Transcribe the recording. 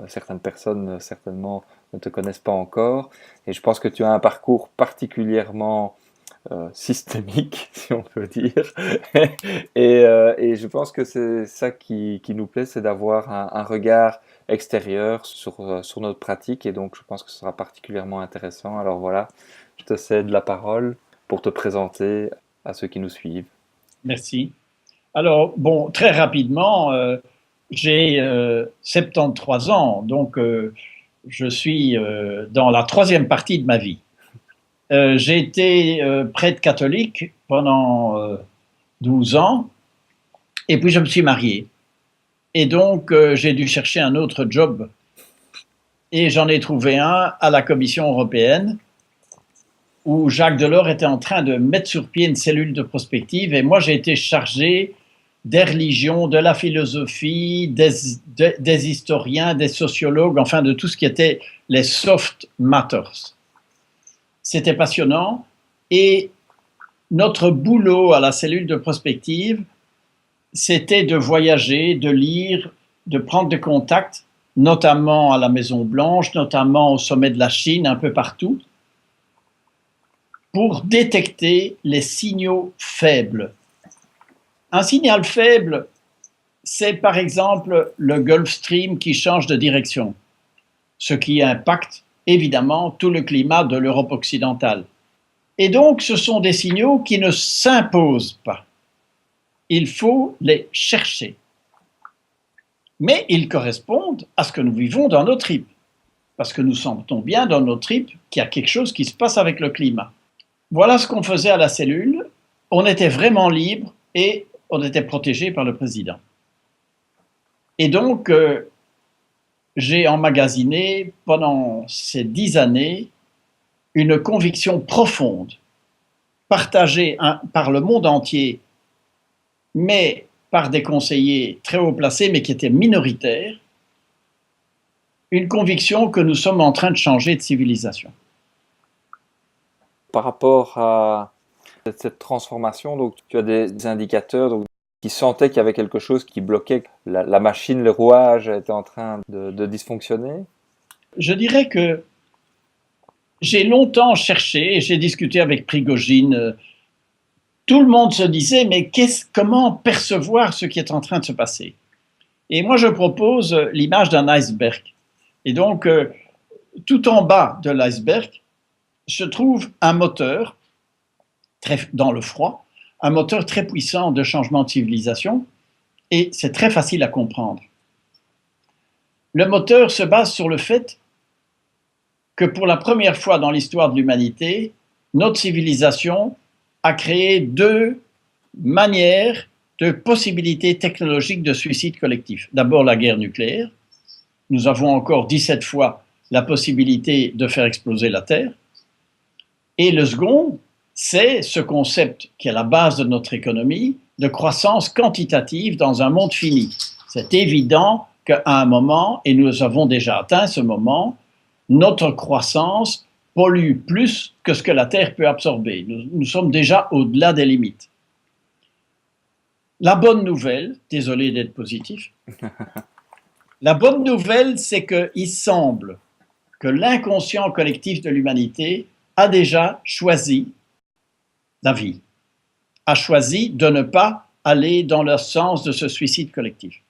Certaines personnes, certainement, ne te connaissent pas encore. Et je pense que tu as un parcours particulièrement systémique, si on peut dire. Et je pense que c'est ça qui nous plaît, c'est d'avoir un regard extérieur sur notre pratique. Et donc, je pense que ce sera particulièrement intéressant. Alors voilà, je te cède la parole pour te présenter à ceux qui nous suivent. Merci. Alors, bon, très rapidement, j'ai 73 ans, donc je suis dans la troisième partie de ma vie. J'ai été prêtre catholique pendant 12 ans, et puis je me suis marié. Et donc, j'ai dû chercher un autre job, et j'en ai trouvé un à la Commission européenne, où Jacques Delors était en train de mettre sur pied une cellule de prospective, et moi j'ai été chargé des religions, de la philosophie, des historiens, des sociologues, enfin de tout ce qui était les soft matters. C'était passionnant, et notre boulot à la cellule de prospective, c'était de voyager, de lire, de prendre des contacts, notamment à la Maison Blanche, notamment au sommet de la Chine, un peu partout, pour détecter les signaux faibles. Un signal faible, c'est par exemple le Gulf Stream qui change de direction, ce qui impacte évidemment tout le climat de l'Europe occidentale. Et donc, ce sont des signaux qui ne s'imposent pas. Il faut les chercher. Mais ils correspondent à ce que nous vivons dans nos tripes, parce que nous sentons bien dans nos tripes qu'il y a quelque chose qui se passe avec le climat. Voilà ce qu'on faisait à la cellule. On était vraiment libre et on était protégé par le président. Et donc, j'ai emmagasiné pendant ces 10 années une conviction profonde, partagée par le monde entier, mais par des conseillers très haut placés, mais qui étaient minoritaires, une conviction que nous sommes en train de changer de civilisation. Par rapport à cette transformation, donc tu as des indicateurs donc, qui sentaient qu'il y avait quelque chose qui bloquait, la machine, le rouage était en train de dysfonctionner. Je dirais que j'ai longtemps cherché, et j'ai discuté avec Prigogine, tout le monde se disait, mais comment percevoir ce qui est en train de se passer? Et moi, je propose l'image d'un iceberg. Et donc, tout en bas de l'iceberg se trouve un moteur, dans le froid, un moteur très puissant de changement de civilisation, et c'est très facile à comprendre. Le moteur se base sur le fait que pour la première fois dans l'histoire de l'humanité, notre civilisation a créé deux manières de possibilités technologiques de suicide collectif. D'abord la guerre nucléaire. Nous avons encore 17 fois la possibilité de faire exploser la Terre. Et le second, c'est ce concept qui est à la base de notre économie, de croissance quantitative dans un monde fini. C'est évident qu'à un moment, et nous avons déjà atteint ce moment, notre croissance pollue plus que ce que la Terre peut absorber. Nous sommes déjà au-delà des limites. La bonne nouvelle, désolé d'être positif, la bonne nouvelle, c'est qu'il semble que l'inconscient collectif de l'humanité a déjà choisi la vie, a choisi de ne pas aller dans le sens de ce suicide collectif.